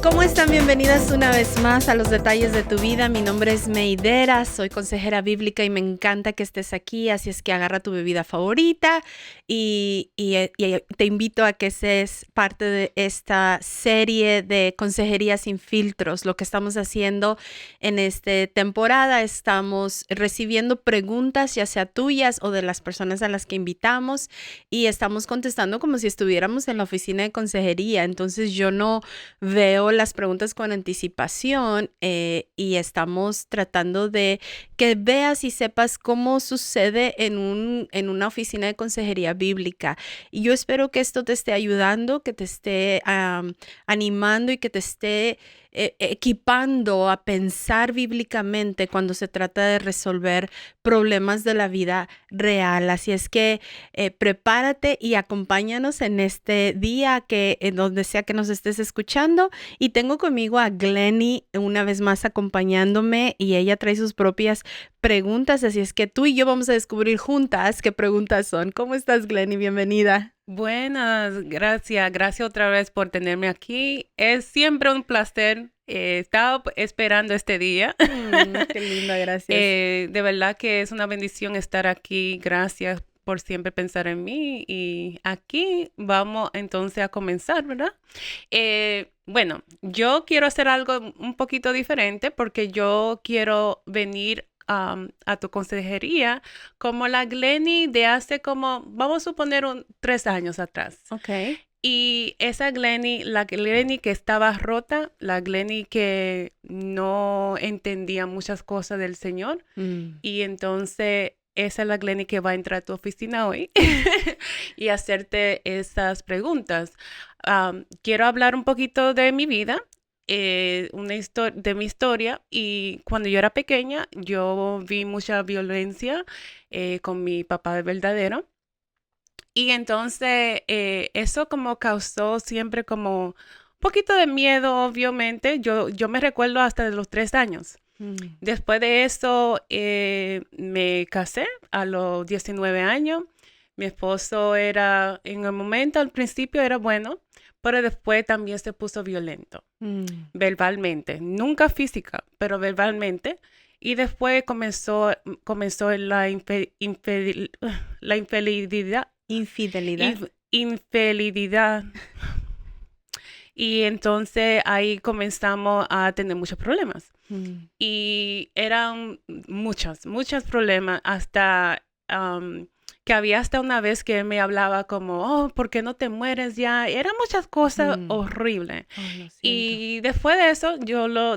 ¿Cómo están? Bienvenidas una vez más a Los Detalles de tu Vida. Mi nombre es Meidera, soy consejera bíblica y me encanta que estés aquí, así es que agarra tu bebida favorita y te invito a que seas parte de esta serie de consejería sin filtros. Lo que estamos haciendo en esta temporada, estamos recibiendo preguntas, ya sea tuyas o de las personas a las que invitamos, y estamos contestando como si estuviéramos en la oficina de consejería. Entonces yo no veo las preguntas con anticipación y estamos tratando de que veas y sepas cómo sucede en una oficina de consejería bíblica. Y yo espero que esto te esté ayudando, que te esté animando y que te esté equipando a pensar bíblicamente cuando se trata de resolver problemas de la vida real. Así es que prepárate y acompáñanos en este día, que en donde sea que nos estés escuchando. Y tengo conmigo a Glenny una vez más acompañándome, y ella trae sus propias preguntas, así es que tú y yo vamos a descubrir juntas qué preguntas son. ¿Cómo estás, Glenny? Bienvenida. Buenas, gracias. Gracias otra vez por tenerme aquí. Es siempre un placer. Estaba esperando este día. Qué linda, gracias. De verdad que es una bendición estar aquí. Gracias por siempre pensar en mí. Y aquí vamos entonces a comenzar, ¿verdad? Bueno, yo quiero hacer algo un poquito diferente porque yo quiero venir a tu consejería como la Glenny de hace como, vamos a suponer, 3 años atrás. Ok. Y esa Glenny, la Glenny que estaba rota, la Glenny que no entendía muchas cosas del Señor. Y entonces esa es la Glenny que va a entrar a tu oficina hoy y hacerte esas preguntas. Quiero hablar un poquito de mi vida, de mi historia. Y cuando yo era pequeña, yo vi mucha violencia con mi papá de verdadero. Y entonces eso como causó siempre como un poquito de miedo, obviamente. Yo me recuerdo hasta de los 3 años. Después de eso me casé a los 19 años. Mi esposo era, en el momento, al principio era bueno, pero después también se puso violento, verbalmente. Nunca física, pero verbalmente. Y después comenzó la infidelidad. Infidelidad. Infidelidad. Y entonces ahí comenzamos a tener muchos problemas. Y eran muchos problemas, hasta que había hasta una vez que él me hablaba como, oh, ¿por qué no te mueres ya? Eran muchas cosas horribles. Oh, lo siento. Y después de eso,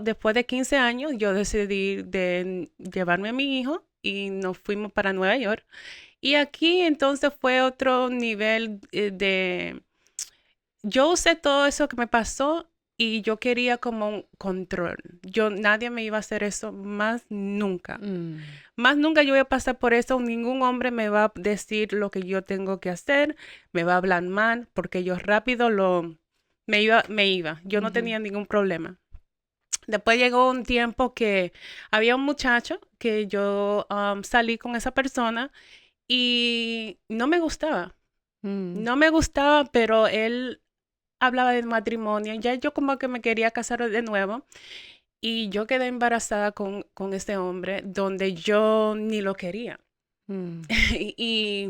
después de 15 años, yo decidí de llevarme a mi hijo y nos fuimos para Nueva York. Y aquí entonces fue otro nivel yo usé todo eso que me pasó y yo quería como un control. Nadie me iba a hacer eso más nunca. Más nunca yo voy a pasar por eso. Ningún hombre me va a decir lo que yo tengo que hacer, me va a hablar mal, porque yo rápido me iba. Yo no tenía ningún problema. Después llegó un tiempo que había un muchacho que yo salí con esa persona y no me gustaba. No me gustaba, pero él hablaba del matrimonio. Ya yo como que me quería casar de nuevo. Y yo quedé embarazada con ese hombre donde yo ni lo quería. Y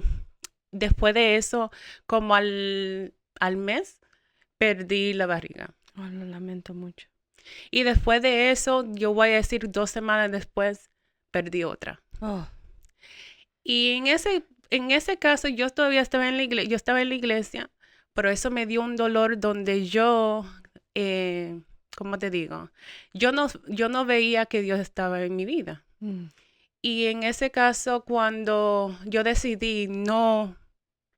después de eso, como al mes, perdí la barriga. Oh, lo lamento mucho. Y después de eso, yo voy a decir 2 semanas después, perdí otra. Oh. Y en ese caso, yo todavía estaba en la iglesia, yo estaba en la iglesia, pero eso me dio un dolor donde yo, ¿cómo te digo? Yo no veía que Dios estaba en mi vida. Y en ese caso, cuando yo decidí, no,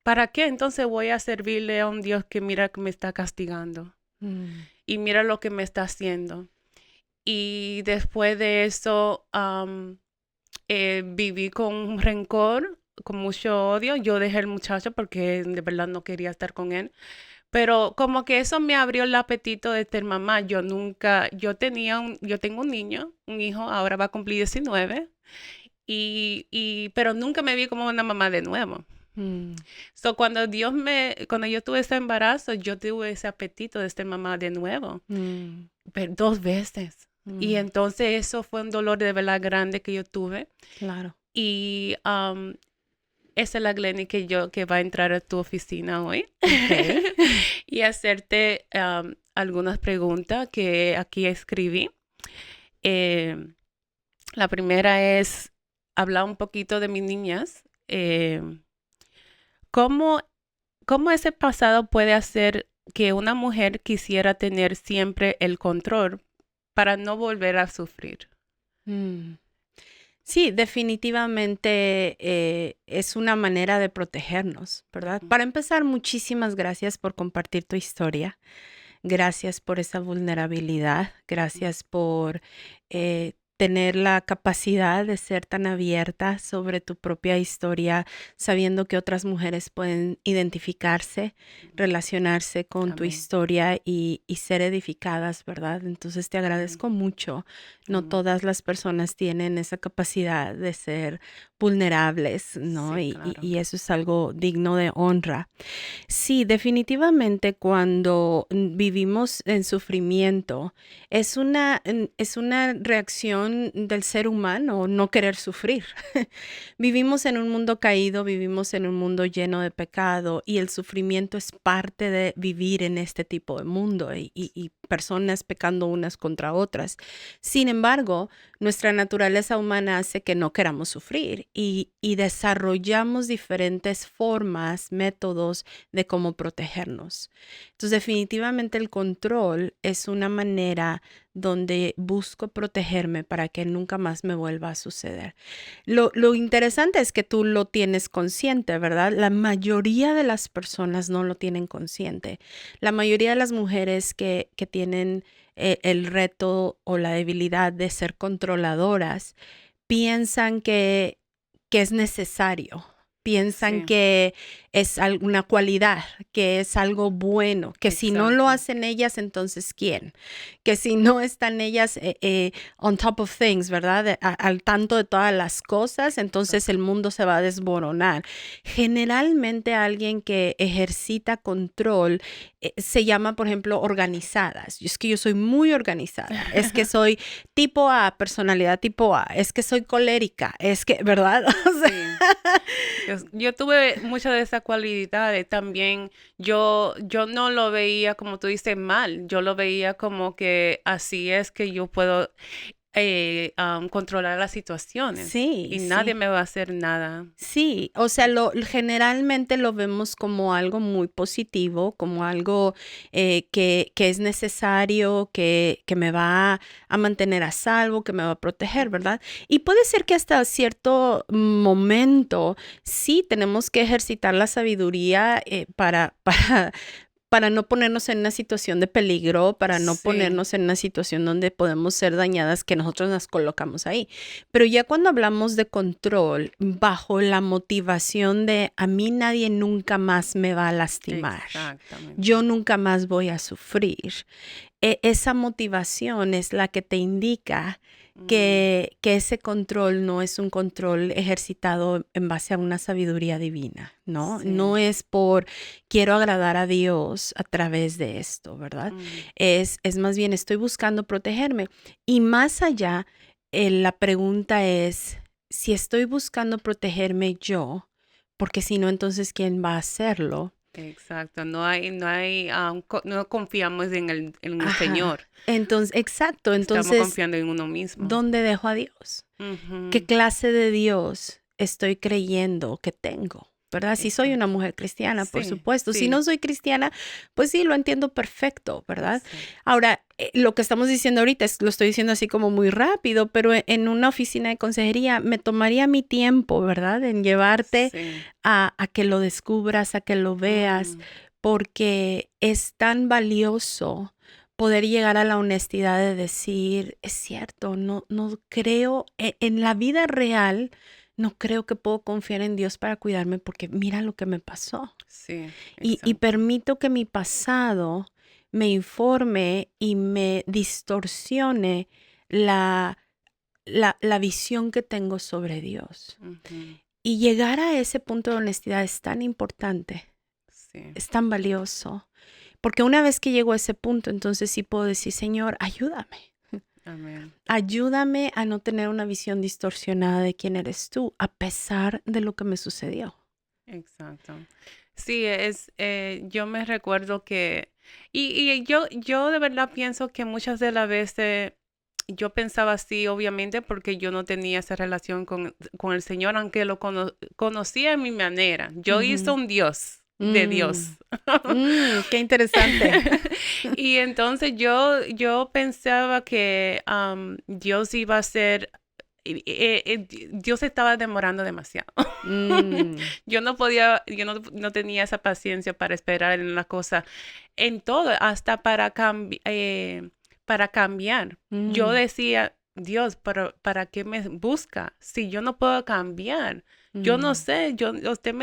¿para qué entonces voy a servirle a un Dios que mira que me está castigando? Y mira lo que me está haciendo. Y después de eso, viví con un rencor, con mucho odio. Yo dejé al muchacho porque de verdad no quería estar con él. Pero como que eso me abrió el apetito de ser mamá. Yo tengo un niño, un hijo, ahora va a cumplir 19, pero nunca me vi como una mamá de nuevo. Mm, So, cuando yo tuve ese embarazo, yo tuve ese apetito de ser mamá de nuevo, mm, pero 2 veces. Y mm, entonces eso fue un dolor de verdad grande que yo tuve. claro. Y esa es la Glenny que va a entrar a tu oficina hoy Ok. y hacerte algunas preguntas que aquí escribí. Eh, la primera es hablar un poquito de mis niñas. ¿Cómo, cómo ese pasado puede hacer que una mujer quisiera tener siempre el control para no volver a sufrir? Mm. Sí, definitivamente es una manera de protegernos, ¿verdad? Ujú. Para empezar, muchísimas gracias por compartir tu historia. Gracias por esa vulnerabilidad. Gracias por tener la capacidad de ser tan abierta sobre tu propia historia, sabiendo que otras mujeres pueden identificarse, relacionarse con tu Amén. historia y ser edificadas, ¿verdad? Entonces te Amén. agradezco mucho. No Amén. todas las personas tienen esa capacidad de ser vulnerables, ¿no? Sí, Y claro. y eso es algo digno de honra. Sí, definitivamente cuando vivimos en sufrimiento, es una reacción del ser humano no querer sufrir. Vivimos en un mundo caído, vivimos en un mundo lleno de pecado y el sufrimiento es parte de vivir en este tipo de mundo y personas pecando unas contra otras. Sin embargo, nuestra naturaleza humana hace que no queramos sufrir y desarrollamos diferentes formas, métodos de cómo protegernos. Entonces, definitivamente el control es una manera donde busco protegerme para que nunca más me vuelva a suceder. Lo interesante es que tú lo tienes consciente, ¿verdad? La mayoría de las personas no lo tienen consciente. La mayoría de las mujeres que tienen el reto o la debilidad de ser controladoras piensan que es necesario, piensan Sí, que es alguna cualidad, que es algo bueno, que si no lo exacto. hacen ellas, entonces ¿quién? Que si no están ellas on top of things, ¿verdad? Al tanto de todas las cosas, entonces el mundo se va a desmoronar. Generalmente alguien que ejercita control se llama, por ejemplo, organizadas. Es que yo soy muy organizada, es que soy tipo A, personalidad tipo A, es que soy colérica, es que, ¿verdad? O sea, Sí. Yo tuve muchas de esas cualidades también. Yo no lo veía, como tú dices, mal. Yo lo veía como que así es que yo puedo controlar las situaciones sí, y nadie sí. me va a hacer nada. Sí, o sea, generalmente lo vemos como algo muy positivo, como algo que es necesario, que me va a mantener a salvo, que me va a proteger, Ujú. ¿verdad? Y puede ser que hasta cierto momento sí tenemos que ejercitar la sabiduría para no ponernos en una situación de peligro, para no Sí, ponernos en una situación donde podemos ser dañadas que nosotros nos colocamos ahí. Pero ya cuando hablamos de control, bajo la motivación de a mí nadie nunca más me va a lastimar, exactamente. yo nunca más voy a sufrir, esa motivación es la que te indica Mm, que ese control no es un control ejercitado en base a una sabiduría divina, ¿no? sí. No es por quiero agradar a Dios a través de esto, ¿verdad? Mm, Es más bien estoy buscando protegerme. Y más allá, la pregunta es, si estoy buscando protegerme yo, porque si no, entonces, ¿quién va a hacerlo? exacto. No confiamos en el Ajá. Señor. Entonces, exacto. Estamos Entonces, confiando en uno mismo. ¿dónde dejo a Dios? ¿Qué Ujú, clase de Dios estoy creyendo que tengo? ¿Verdad? Si soy una exacto. mujer cristiana, por Sí, supuesto. Si sí, no soy cristiana, pues sí, lo entiendo perfecto, ¿verdad? sí. Ahora, lo que estamos diciendo ahorita, lo estoy diciendo así como muy rápido, pero en una oficina de consejería me tomaría mi tiempo, ¿verdad? En llevarte Sí. a que lo descubras, a que lo veas, Mm, porque es tan valioso poder llegar a la honestidad de decir, es cierto, no creo, en la vida real, no creo que puedo confiar en Dios para cuidarme porque mira lo que me pasó. Sí, Y exacto. permito que mi pasado me informe y me distorsione la, la visión que tengo sobre Dios. Ujú. Y llegar a ese punto de honestidad es tan importante, Sí, es tan valioso, porque una vez que llego a ese punto, entonces sí puedo decir, Señor, ayúdame. amén. Ayúdame a no tener una visión distorsionada de quién eres tú, a pesar de lo que me sucedió. Exacto. Sí, yo me recuerdo que, y yo de verdad pienso que muchas de las veces yo pensaba así, obviamente, porque yo no tenía esa relación con el Señor, aunque lo conocía a mi manera. Yo hice Ujú. un Dios de Dios. Mm, qué interesante. Y entonces yo pensaba que Dios iba a ser, Dios estaba demorando demasiado. Mm, Yo no tenía esa paciencia para esperar en la cosa, en todo, hasta para cambiar. Yo mm, decía, Dios, ¿para qué me busca si yo no puedo cambiar? Yo no mm, sé, usted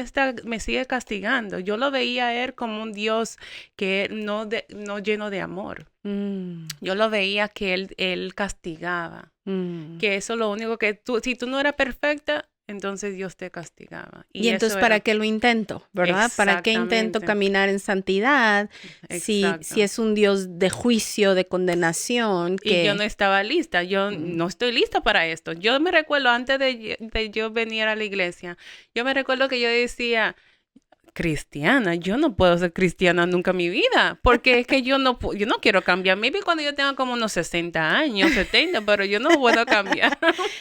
me sigue castigando. Yo lo veía a él como un Dios que no lleno de amor. mm, Yo lo veía que él castigaba, mm. que eso es lo único que si tú no eras perfecta, entonces Dios te castigaba. Y Y entonces, eso ¿para era qué lo intento? ¿Verdad? ¿Para qué intento exactamente, caminar en santidad si exacto. es un Dios de juicio, de condenación, Y yo que... no estaba lista, yo Mm, no estoy lista para esto. Yo me recuerdo antes de yo venir a la iglesia, yo me recuerdo que yo decía, cristiana, yo no puedo ser cristiana nunca en mi vida, porque es que yo no quiero cambiar. Maybe cuando yo tenga como unos 60 años, 70, pero yo no puedo cambiar.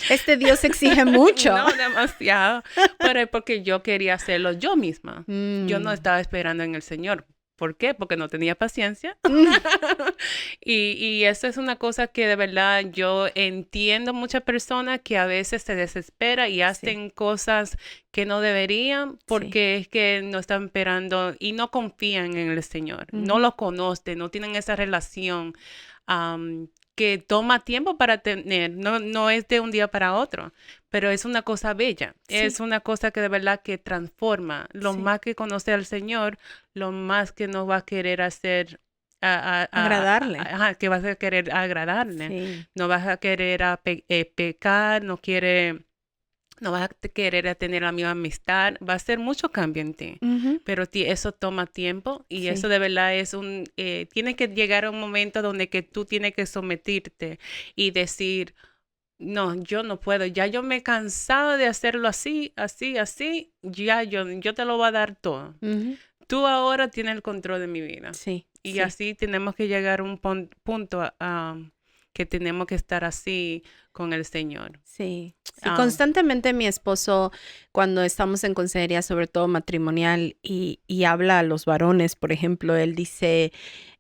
Este Dios exige mucho. No, demasiado. Pero es porque yo quería hacerlo yo misma. Yo no Mm, estaba esperando en el Señor. ¿Por qué? Porque no tenía paciencia. mm, Y eso es una cosa que de verdad yo entiendo muchas personas que a veces se desesperan y sí, hacen cosas que no deberían sí. porque es que no están esperando y no confían en el Señor. No Ujú, lo conocen, no tienen esa relación que toma tiempo para tener. No es de un día para otro, pero es una cosa bella. sí, Es una cosa que de verdad que transforma. Lo sí. más que conoce al Señor, lo más que nos va a querer hacer Agradarle. ajá, que vas a querer agradarle. Sí. No vas a querer pecar, no vas a querer a tener la misma amistad. Va a ser mucho cambio en ti. Ujú, Pero eso toma tiempo y eso sí. de verdad tiene que llegar a un momento donde que tú tienes que sometirte y decir, no, yo no puedo, ya yo me he cansado de hacerlo así, así, así, ya yo te lo voy a dar todo. Ujú, Tú ahora tienes el control de mi vida. sí, Y sí. así tenemos que llegar a un punto que tenemos que estar así con el Señor. Sí, sí, Ah, constantemente mi esposo, cuando estamos en consejería, sobre todo matrimonial, y habla a los varones, por ejemplo, él dice,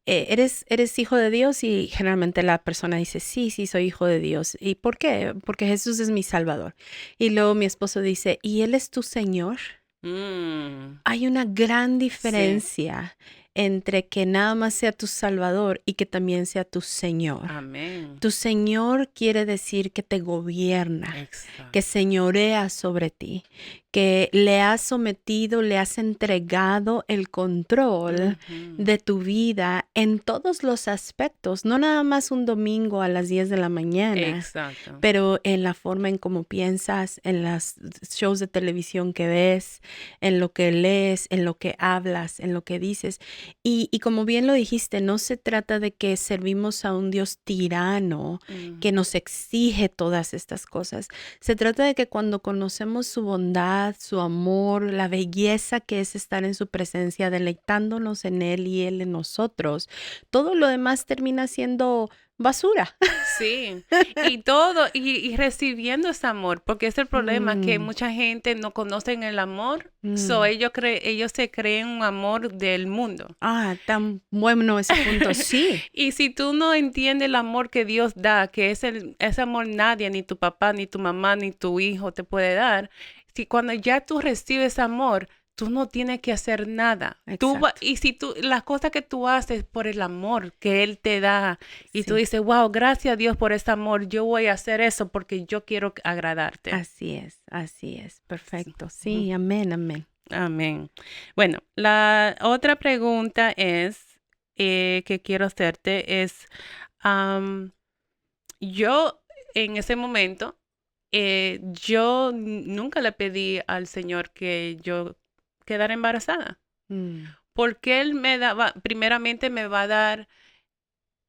¿eres hijo de Dios? Y generalmente la persona dice, sí, sí, soy hijo de Dios. ¿Y por qué? Porque Jesús es mi Salvador. Y luego mi esposo dice, ¿y Él es tu Señor? mm, Hay una gran sí, diferencia entre que nada más sea tu Salvador y que también sea tu Señor. amén. Tu Señor quiere decir que te gobierna, que Exacto. señorea sobre ti, que le has sometido, le has entregado el control Ujú, de tu vida en todos los aspectos, no nada más un domingo a las 10 de la mañana, exacto. pero en la forma en cómo piensas, en los shows de televisión que ves, en lo que lees, en lo que hablas, en lo que dices. Y como bien lo dijiste, no se trata de que servimos a un Dios tirano que Ujú, nos exige todas estas cosas. Se trata de que cuando conocemos su bondad, su amor, la belleza que es estar en su presencia, deleitándonos en Él y Él en nosotros, todo lo demás termina siendo basura. sí, y todo, y recibiendo ese amor, porque es el problema, que Mm, mucha gente no conocen el amor, mm. ellos se creen un amor del mundo. Ah, tan bueno ese punto. Sí. Y si tú no entiendes el amor que Dios da, que ese amor nadie, ni tu papá, ni tu mamá, ni tu hijo te puede dar, si cuando ya tú recibes amor, tú no tienes que hacer nada. Exacto. Y si las cosas que tú haces por el amor que Él te da, y tú Sí. dices, wow, gracias a Dios por ese amor, yo voy a hacer eso porque yo quiero agradarte. Así es. Perfecto. Ujú. Sí, amén, amén. Amén. Bueno, la otra pregunta es, que quiero hacerte es, am, yo en ese momento, yo nunca le pedí al Señor que yo quedara embarazada, Mm, porque Él primeramente me va a dar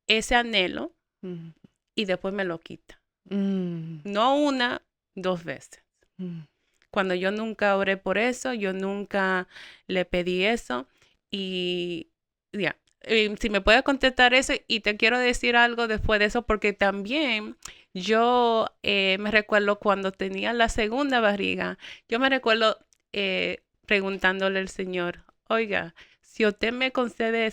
ese anhelo mm, y después me lo quita. mm, No una, dos veces. mm. Cuando yo nunca oré por eso, yo nunca le pedí eso y ya. Si me puedes contestar eso y te quiero decir algo después de eso, porque también yo me recuerdo cuando tenía la segunda barriga, yo me recuerdo preguntándole al Señor, oiga, si usted me concede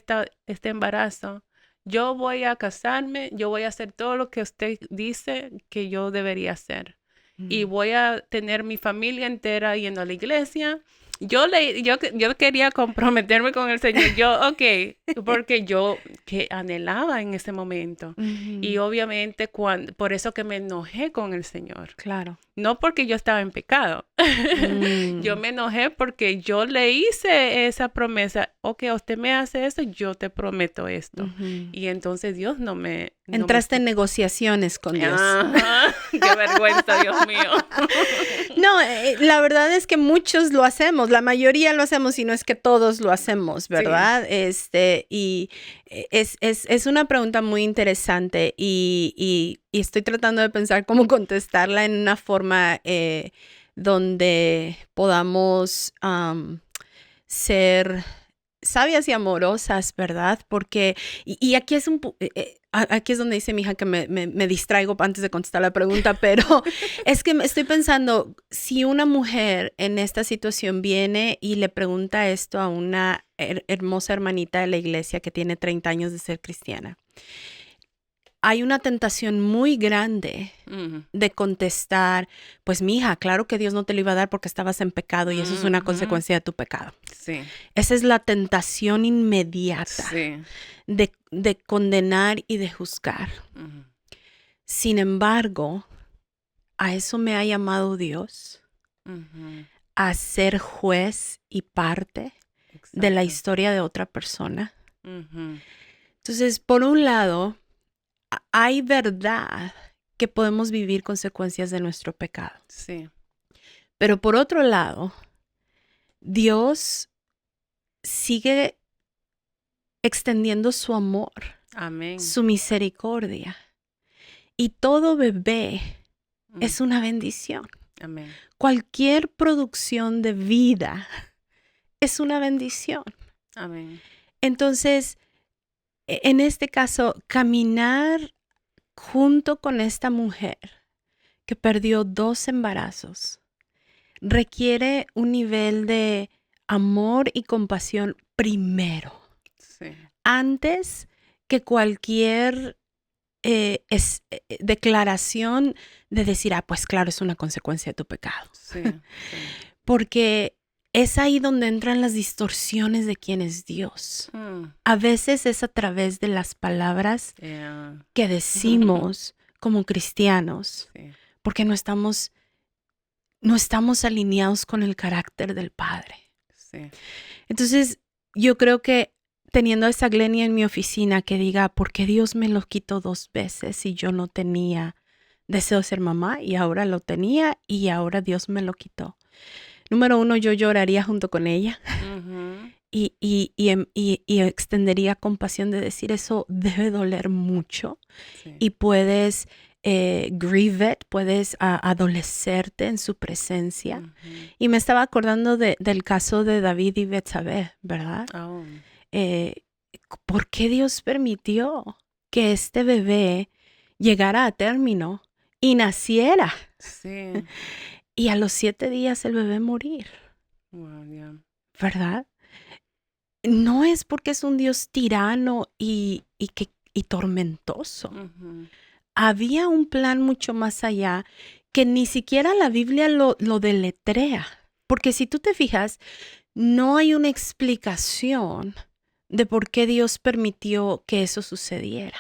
este embarazo, yo voy a casarme, yo voy a hacer todo lo que usted dice que yo debería hacer y Mm. voy a tener mi familia entera yendo a la iglesia. Yo quería comprometerme con el Señor. Ok, porque yo que anhelaba en ese momento. Y Ujú. obviamente por eso que me enojé con el Señor. Claro. No porque yo estaba en pecado. Yo Mm. me enojé porque yo le hice esa promesa. Ok, usted me hace eso, yo te prometo esto. Ujú. Y entonces Dios no me... Entraste en negociaciones con Dios. Ajá, qué vergüenza, Dios mío. No, la verdad es que muchos lo hacemos, la mayoría lo hacemos y no es que todos lo hacemos, Sí. ¿verdad? Y es una pregunta muy interesante y estoy tratando de pensar cómo contestarla en una forma donde podamos ser sabias y amorosas, ¿verdad? Porque, y aquí es aquí es donde dice mi hija que me distraigo antes de contestar la pregunta, pero es que estoy pensando, si una mujer en esta situación viene y le pregunta esto a una hermosa hermanita de la iglesia que tiene 30 años de ser cristiana, hay una tentación muy grande Ujú, de contestar, pues mi hija, claro que Dios no te lo iba a dar porque estabas en pecado y eso es una ujú. consecuencia de tu pecado. Sí, Esa es la tentación inmediata sí. de condenar y de juzgar. Ujú. Sin embargo, a eso me ha llamado Dios, Ujú. a ser juez y parte de la Exacto. historia de otra persona. Ujú. Entonces, por un lado, hay verdad que podemos vivir consecuencias de nuestro pecado. Sí. Pero por otro lado, Dios sigue extendiendo su amor, Amén. su misericordia. Y todo bebé Mm. es una bendición. Amén. Cualquier producción de vida es una bendición. Amén. Entonces, en este caso, caminar junto con esta mujer que perdió 2 embarazos requiere un nivel de amor y compasión primero, Sí. antes que cualquier declaración de decir, pues claro, es una consecuencia de tu pecado. Sí. Sí. Porque es ahí donde entran las distorsiones de quién es Dios. Mm. A veces es a través de las palabras Yeah. que decimos como cristianos, Sí. porque no estamos alineados con el carácter del Padre. Sí. Entonces, yo creo que teniendo a esa Glenny en mi oficina que diga, ¿por qué Dios me lo quitó 2 veces si yo no tenía deseo de ser mamá y ahora lo tenía y ahora Dios me lo quitó? Número 1, yo lloraría junto con ella Ujú. y extendería compasión de decir eso debe doler mucho Sí. y puedes grieve it, puedes adolecerte en su presencia. Ujú. Y me estaba acordando del caso de David y Betsabé, ¿verdad? Oh. ¿Por qué Dios permitió que este bebé llegara a término y naciera? Sí. Y a los 7 días el bebé morir, Wow, yeah. ¿verdad? No es porque es un Dios tirano y tormentoso. Ujú. Había un plan mucho más allá que ni siquiera la Biblia lo deletrea. Porque si tú te fijas, no hay una explicación de por qué Dios permitió que eso sucediera.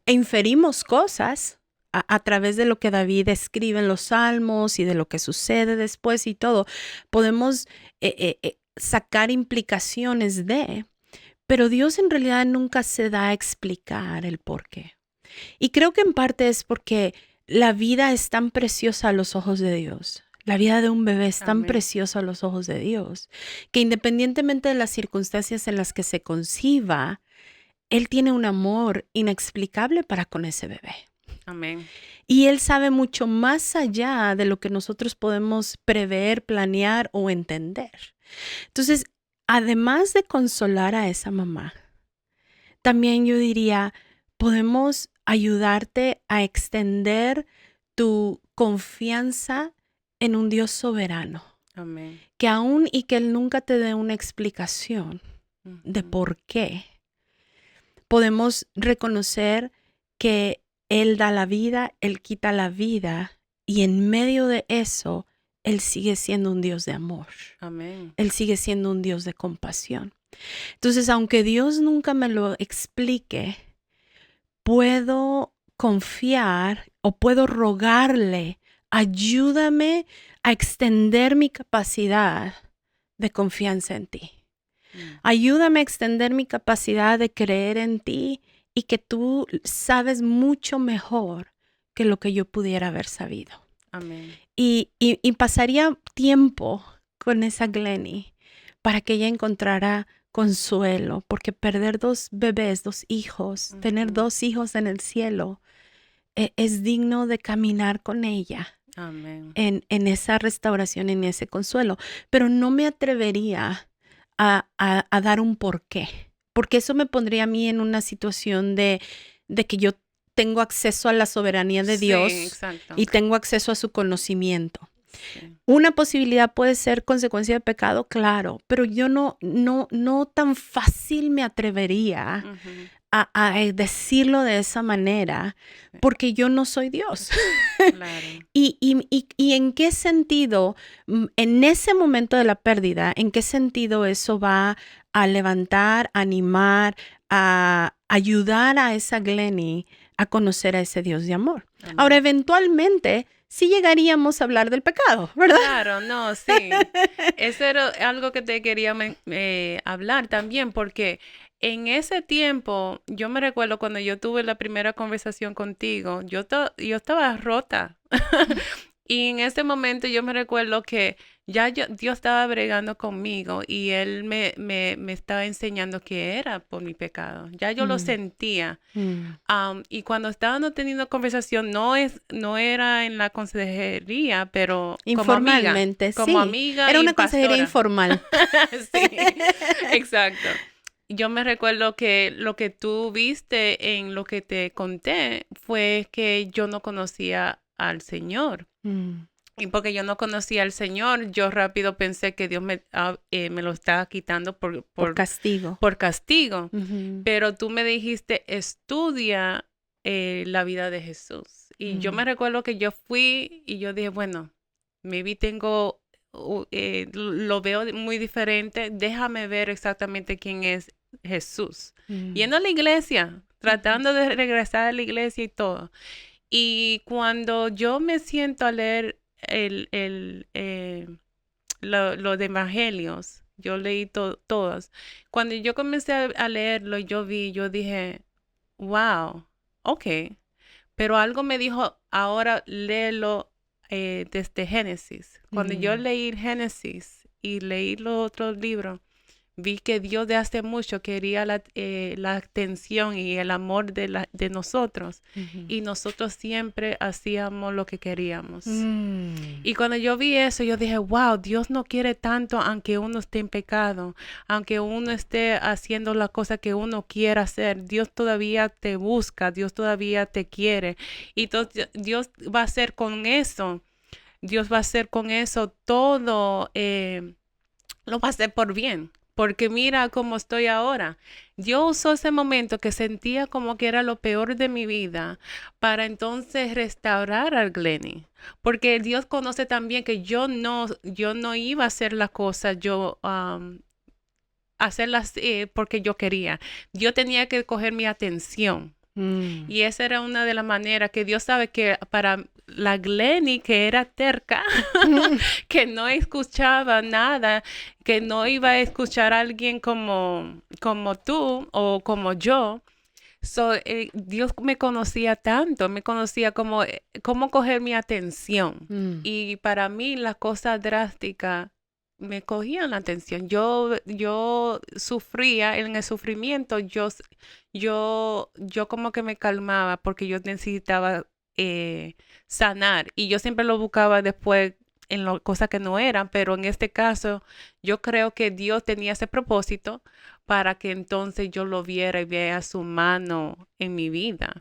Inferimos cosas a través de lo que David escribe en los Salmos y de lo que sucede después y todo. Podemos sacar implicaciones pero Dios en realidad nunca se da a explicar el por qué. Y creo que en parte es porque la vida es tan preciosa a los ojos de Dios. La vida de un bebé es tan Amén. preciosa a los ojos de Dios, que independientemente de las circunstancias en las que se conciba, Él tiene un amor inexplicable para con ese bebé. Amén. Y Él sabe mucho más allá de lo que nosotros podemos prever, planear o entender. Entonces, además de consolar a esa mamá, también yo diría, podemos ayudarte a extender tu confianza en un Dios soberano, Amén. que aún y que Él nunca te dé una explicación de Ujú. por qué, podemos reconocer que Él da la vida, Él quita la vida, y en medio de eso, Él sigue siendo un Dios de amor. Amén. Él sigue siendo un Dios de compasión. Entonces, aunque Dios nunca me lo explique, puedo confiar o puedo rogarle, ayúdame a extender mi capacidad de confianza en ti. Ayúdame a extender mi capacidad de creer en ti y que tú sabes mucho mejor que lo que yo pudiera haber sabido. Amén. Y pasaría tiempo con esa Glenny para que ella encontrara consuelo, porque perder 2 bebés, 2 hijos, tener 2 hijos en el cielo, es digno de caminar con ella Amén. en esa restauración, en ese consuelo. Pero no me atrevería a dar un porqué, porque eso me pondría a mí en una situación de que yo tengo acceso a la soberanía de Dios exacto. y tengo acceso a su conocimiento. Sí. Una posibilidad puede ser consecuencia de pecado, claro, pero yo no tan fácil me atrevería Ujú. a decirlo de esa manera, Sí. porque yo no soy Dios. Claro. ¿Y en qué sentido, en ese momento de la pérdida, en qué sentido eso va a levantar, animar, a ayudar a esa Glenny a conocer a ese Dios de amor? Amén. Ahora, eventualmente, sí llegaríamos a hablar del pecado, ¿verdad? Claro, no, sí. Eso era algo que te quería hablar también, porque en ese tiempo, yo me recuerdo cuando yo tuve la primera conversación contigo, yo estaba rota. Y en ese momento yo me recuerdo que ya Dios estaba bregando conmigo y Él me estaba enseñando que era por mi pecado. Ya yo lo sentía. Y cuando estábamos teniendo conversación, no era en la consejería, pero Informalmente, como sí. amiga Era y una consejería pastora. informal. Sí, exacto. Yo me recuerdo que lo que tú viste en lo que te conté fue que yo no conocía al Señor. Y porque yo no conocía al Señor, yo rápido pensé que Dios me lo estaba quitando Por castigo. por castigo. Ujú. Pero tú me dijiste, estudia la vida de Jesús. Y yo me recuerdo que yo fui y yo dije, bueno, maybe lo veo muy diferente. Déjame ver exactamente quién es Jesús. Yendo a la iglesia, tratando de regresar a la iglesia y todo. Y cuando yo me siento a leer los de evangelios, yo leí todos. Cuando yo comencé a leerlo, yo dije, wow, ok. Pero algo me dijo, ahora léelo desde Génesis. Cuando yo leí Génesis y leí los otros libros, vi que Dios de hace mucho quería la atención y el amor de nosotros. Y nosotros siempre hacíamos lo que queríamos. Y cuando yo vi eso, yo dije, wow, Dios no quiere tanto aunque uno esté en pecado, aunque uno esté haciendo la cosa que uno quiera hacer. Dios todavía te busca, Dios todavía te quiere. Y entonces Dios va a hacer con eso, Dios va a hacer con eso todo, lo va a hacer por bien. porque mira cómo estoy ahora. Dios usó ese momento que sentía como que era lo peor de mi vida para entonces restaurar a Glenny. Porque Dios conoce también que yo no iba a hacer las cosas, hacerlas porque yo quería. Yo tenía que coger mi atención. Y esa era una de las maneras que Dios sabe que para la Glenny, que era terca, que no escuchaba nada, que no iba a escuchar a alguien como tú o como yo. Dios me conocía tanto, me conocía como cómo coger mi atención. Y para mí las cosas drásticas me cogían la atención. Yo sufría, en el sufrimiento, yo como que me calmaba porque yo necesitaba sanar. Y yo siempre lo buscaba después en cosas que no eran, pero en este caso yo creo que Dios tenía ese propósito para que entonces yo lo viera y vea su mano en mi vida.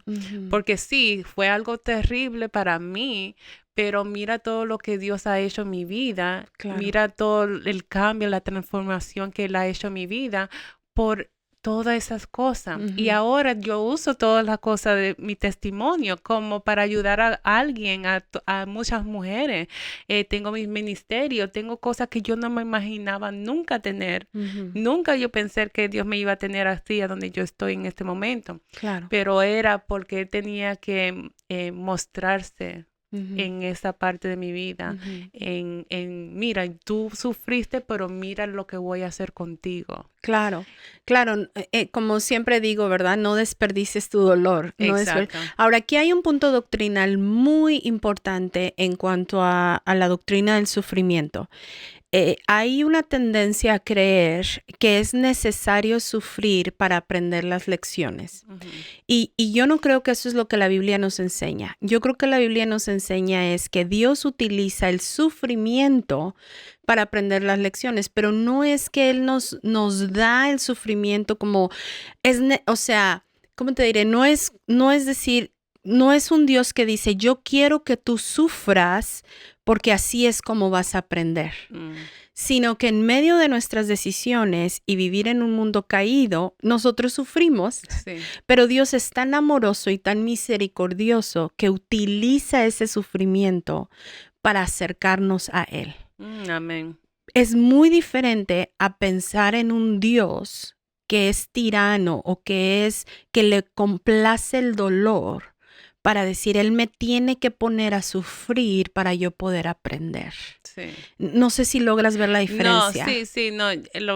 Porque sí, fue algo terrible para mí, pero mira todo lo que Dios ha hecho en mi vida. Claro. Mira todo el cambio, la transformación que Él ha hecho en mi vida por todas esas cosas. Y ahora yo uso todas las cosas de mi testimonio como para ayudar a alguien, a muchas mujeres. Tengo mi ministerio, tengo cosas que yo no me imaginaba nunca tener. Nunca yo pensé que Dios me iba a tener así a donde yo estoy en este momento. Claro. Pero era porque Él tenía que mostrarse en esa parte de mi vida, mira, tú sufriste, pero mira lo que voy a hacer contigo. Claro, claro, como siempre digo, ¿verdad? No desperdicies tu dolor. Exacto. Ahora, aquí hay un punto doctrinal muy importante en cuanto a la doctrina del sufrimiento. Hay una tendencia a creer que es necesario sufrir para aprender las lecciones. Y yo no creo que eso es lo que la Biblia nos enseña. Yo creo que la Biblia nos enseña es que Dios utiliza el sufrimiento para aprender las lecciones, pero no es que Él nos da el sufrimiento como, o sea, ¿cómo te diré? No es decir, no es un Dios que dice, yo quiero que tú sufras porque así es como vas a aprender. Sino que en medio de nuestras decisiones y vivir en un mundo caído, nosotros sufrimos, pero Dios es tan amoroso y tan misericordioso que utiliza ese sufrimiento para acercarnos a Él. Amén. Es muy diferente a pensar en un Dios que es tirano o que le complace el dolor para decir, Él me tiene que poner a sufrir para yo poder aprender. Sí. No sé si logras ver la diferencia. No,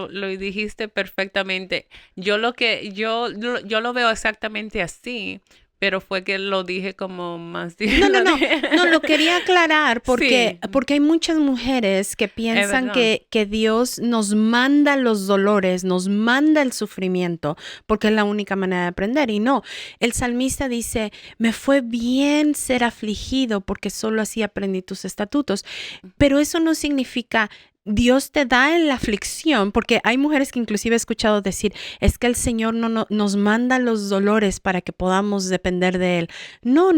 lo dijiste perfectamente. Yo lo lo veo exactamente así, pero fue que lo dije como más... No, lo quería aclarar porque hay muchas mujeres que piensan que Dios nos manda los dolores, nos manda el sufrimiento, porque es la única manera de aprender. Y no, el salmista dice, me fue bien ser afligido porque solo así aprendí tus estatutos. Pero eso no significa... Dios te da en la aflicción, porque hay mujeres que inclusive he escuchado decir, es que el Señor no nos manda los dolores para que podamos depender de Él. No.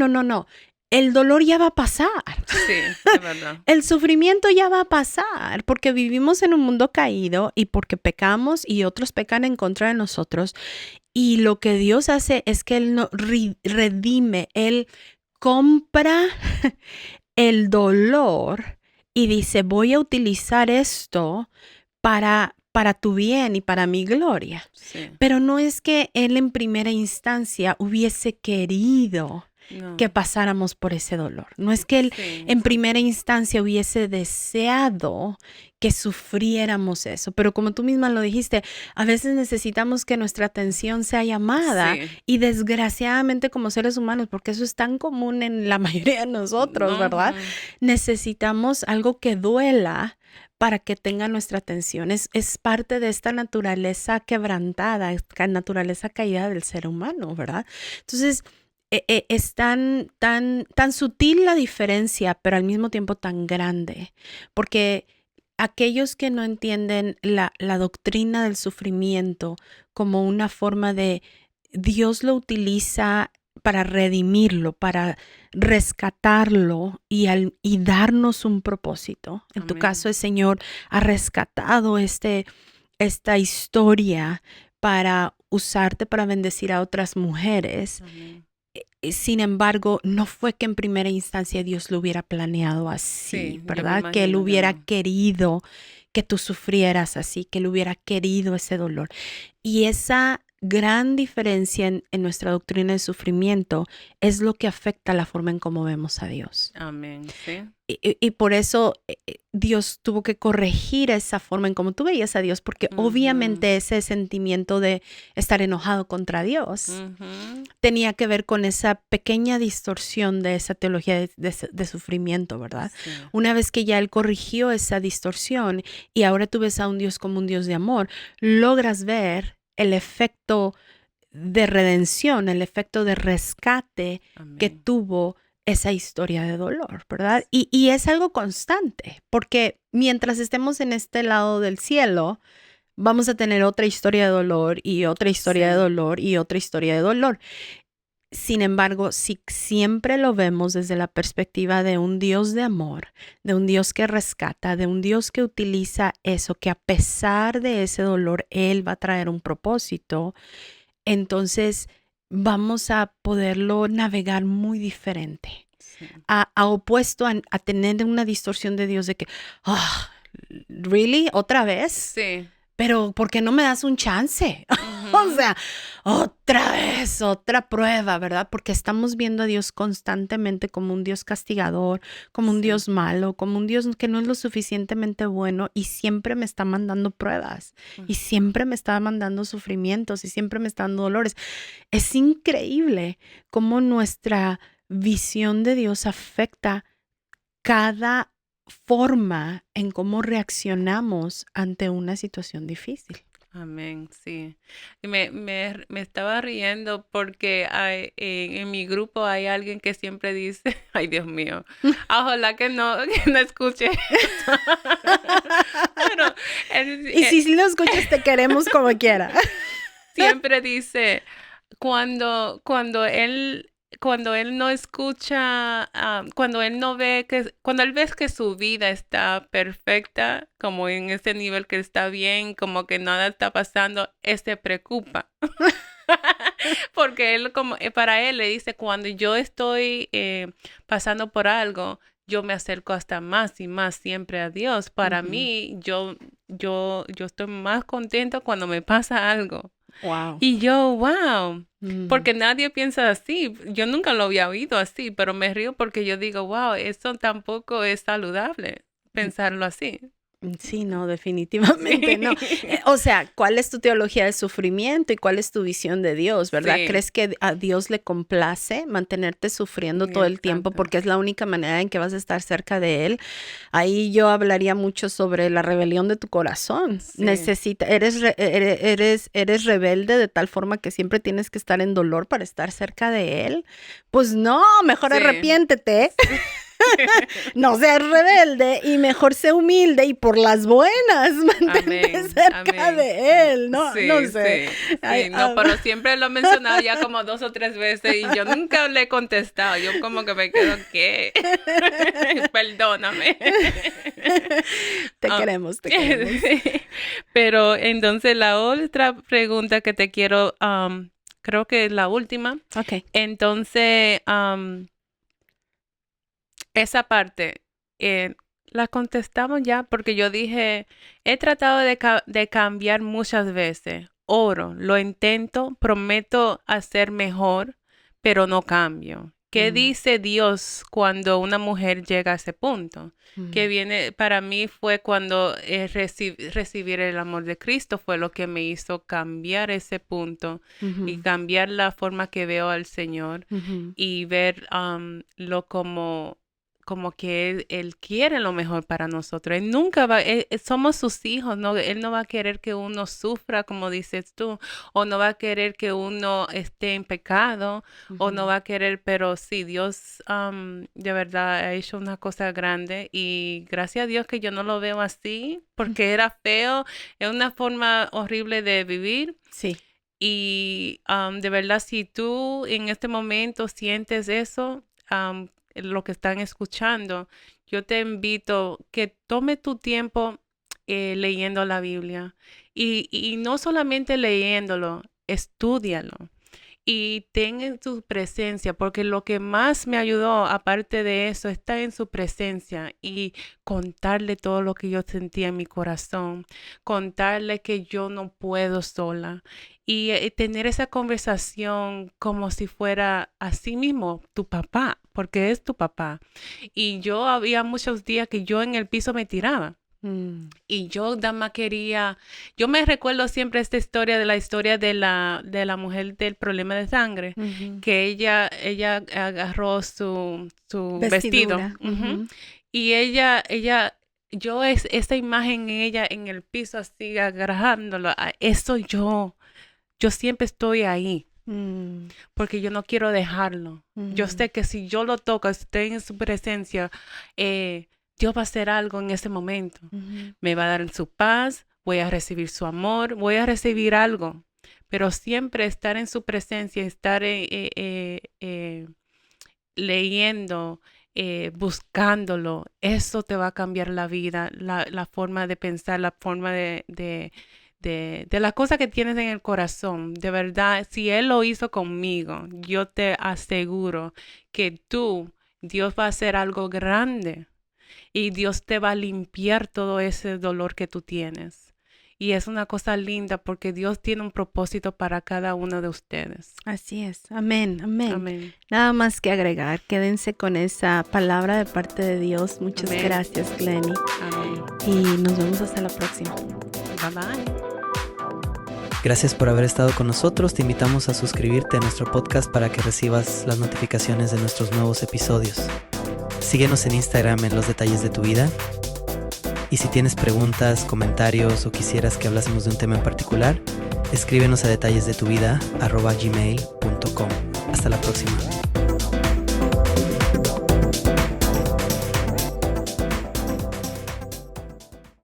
El dolor ya va a pasar. Sí, es verdad. El sufrimiento ya va a pasar, porque vivimos en un mundo caído y porque pecamos y otros pecan en contra de nosotros. Y lo que Dios hace es que Él nos redime, Él compra el dolor y dice, voy a utilizar esto para tu bien y para mi gloria. Sí. Pero no es que Él en primera instancia hubiese querido que pasáramos por ese dolor. No es que Él en primera instancia hubiese deseado que sufriéramos eso. Pero como tú misma lo dijiste, a veces necesitamos que nuestra atención sea llamada. Y desgraciadamente como seres humanos, porque eso es tan común en la mayoría de nosotros, ¿verdad? Necesitamos algo que duela para que tenga nuestra atención. Es parte de esta naturaleza quebrantada, esta naturaleza caída del ser humano, ¿verdad? Entonces, es tan sutil la diferencia, pero al mismo tiempo tan grande, porque aquellos que no entienden la doctrina del sufrimiento como una forma de Dios lo utiliza para redimirlo, para rescatarlo y darnos un propósito. En tu caso, el Señor ha rescatado este esta historia para usarte para bendecir a otras mujeres. Amén. Sin embargo, no fue que en primera instancia Dios lo hubiera planeado así, Sí, yo me ¿verdad? Que Él imagino que hubiera no. querido que tú sufrieras así, que Él hubiera querido ese dolor. Y esa gran diferencia en nuestra doctrina de sufrimiento es lo que afecta la forma en cómo vemos a Dios. Amén, sí. Y por eso Dios tuvo que corregir esa forma en cómo tú veías a Dios, porque Ujú, obviamente ese sentimiento de estar enojado contra Dios ujú, tenía que ver con esa pequeña distorsión de esa teología de sufrimiento, ¿verdad? sí, Una vez que ya Él corrigió esa distorsión y ahora tú ves a un Dios como un Dios de amor, logras ver el efecto de redención, el efecto de rescate que amén. tuvo esa historia de dolor, ¿verdad? Y es algo constante, porque mientras estemos en este lado del cielo, vamos a tener otra historia de dolor y otra historia de Sí, dolor y otra historia de dolor. Sin embargo, si siempre lo vemos desde la perspectiva de un Dios de amor, de un Dios que rescata, de un Dios que utiliza eso, que a pesar de ese dolor, Él va a traer un propósito, entonces vamos a poderlo navegar muy diferente. sí. A opuesto a tener una distorsión de Dios de que, ah, ¿really? ¿Otra vez? Sí. Pero ¿por qué no me das un chance? O Ujú, sea, otra vez, otra prueba, ¿verdad? Porque estamos viendo a Dios constantemente como un Dios castigador, como un sí. Dios malo, como un Dios que no es lo suficientemente bueno y siempre me está mandando pruebas y Ujú, siempre me está mandando sufrimientos y siempre me está dando dolores. Es increíble cómo nuestra visión de Dios afecta cada forma en cómo reaccionamos ante una situación difícil. amén, sí. Y me estaba riendo porque en mi grupo hay alguien que siempre dice, ay Dios mío, ojalá que no escuche esto. Pero Y si lo escuchas, te queremos como quiera. siempre dice, cuando él no escucha, cuando él no ve cuando él ve que su vida está perfecta, como en ese nivel que está bien, como que nada está pasando, él se preocupa. Porque él, como, para él le dice, cuando yo estoy pasando por algo, yo me acerco hasta más y más siempre a Dios. Para Ujú. mí, yo estoy más contento cuando me pasa algo. Wow. Y yo, wow, Mm. porque nadie piensa así. Yo nunca lo había oído así, pero me río porque yo digo, wow, eso tampoco es saludable, pensarlo así. Sí, no, definitivamente no. Sí, O sea, ¿cuál es tu teología del sufrimiento y cuál es tu visión de Dios, verdad? sí, ¿Crees que a Dios le complace mantenerte sufriendo todo el tiempo exacto. porque es la única manera en que vas a estar cerca de Él? Ahí yo hablaría mucho sobre la rebelión de tu corazón. Sí, Eres rebelde de tal forma que siempre tienes que estar en dolor para estar cerca de Él. Pues no, mejor sí. arrepiéntete. No seas rebelde y mejor sé humilde y por las buenas mantente Amén, cerca amén. de Él. No, no Sí, sé. sí, Ay, sí, no, pero siempre lo he mencionado ya como 2 o 3 veces y yo nunca le he contestado. Yo como que me quedo, ¿qué? Perdóname. te Ah, queremos, te queremos. sí. Pero entonces la otra pregunta que te quiero, creo que es la última. Ok. Entonces, esa parte, la contestamos ya porque yo dije, he tratado de cambiar muchas veces. Oro, lo intento, prometo hacer mejor, pero no cambio. ¿Qué Mm, dice Dios cuando una mujer llega a ese punto? Que mm, viene, para mí fue cuando recibir el amor de Cristo fue lo que me hizo cambiar ese punto y ujú, cambiar la forma que veo al Señor ujú. y ver lo como que él quiere lo mejor para nosotros. Él nunca va, somos sus hijos, ¿no? Él no va a querer que uno sufra, como dices tú, o no va a querer que uno esté en pecado, o no Ujú. va a querer, pero sí, Dios de verdad ha hecho una cosa grande y gracias a Dios que yo no lo veo así, porque era feo, es una forma horrible de vivir. Sí. Y de verdad, si tú en este momento sientes eso, lo que están escuchando, yo te invito que tome tu tiempo leyendo la Biblia. Y no solamente leyéndolo, estúdialo. Y ten en su presencia, porque lo que más me ayudó, aparte de eso, está en su presencia y contarle todo lo que yo sentía en mi corazón, contarle que yo no puedo sola y tener esa conversación como si fuera así mismo tu papá, porque es tu papá. Y yo había muchos días que yo en el piso me tiraba. Y yo dama quería, yo me recuerdo siempre esta historia de la mujer del problema de sangre, que ella agarró su vestido. Y yo esa imagen en ella en el piso así agarrándolo, eso yo siempre estoy ahí. Porque yo no quiero dejarlo. Yo sé que si yo lo toco, estoy en su presencia, Dios va a hacer algo en ese momento. Me va a dar su paz, voy a recibir su amor, voy a recibir algo. Pero siempre estar en su presencia, estar leyendo, buscándolo, eso te va a cambiar la vida, la forma de pensar, la forma de las cosas que tienes en el corazón. De verdad, si Él lo hizo conmigo, yo te aseguro que Dios va a hacer algo grande. Y Dios te va a limpiar todo ese dolor que tú tienes. Y es una cosa linda porque Dios tiene un propósito para cada uno de ustedes. Así es. Amén, amén. Amén. Nada más que agregar. Quédense con esa palabra de parte de Dios. Muchas gracias, Glenny. Amén. Y nos vemos hasta la próxima. Bye bye. Gracias por haber estado con nosotros. Te invitamos a suscribirte a nuestro podcast para que recibas las notificaciones de nuestros nuevos episodios. Síguenos en Instagram en Los Detalles de tu Vida. Y si tienes preguntas, comentarios o quisieras que hablásemos de un tema en particular, escríbenos a detallesdetuvida@gmail.com. Hasta la próxima.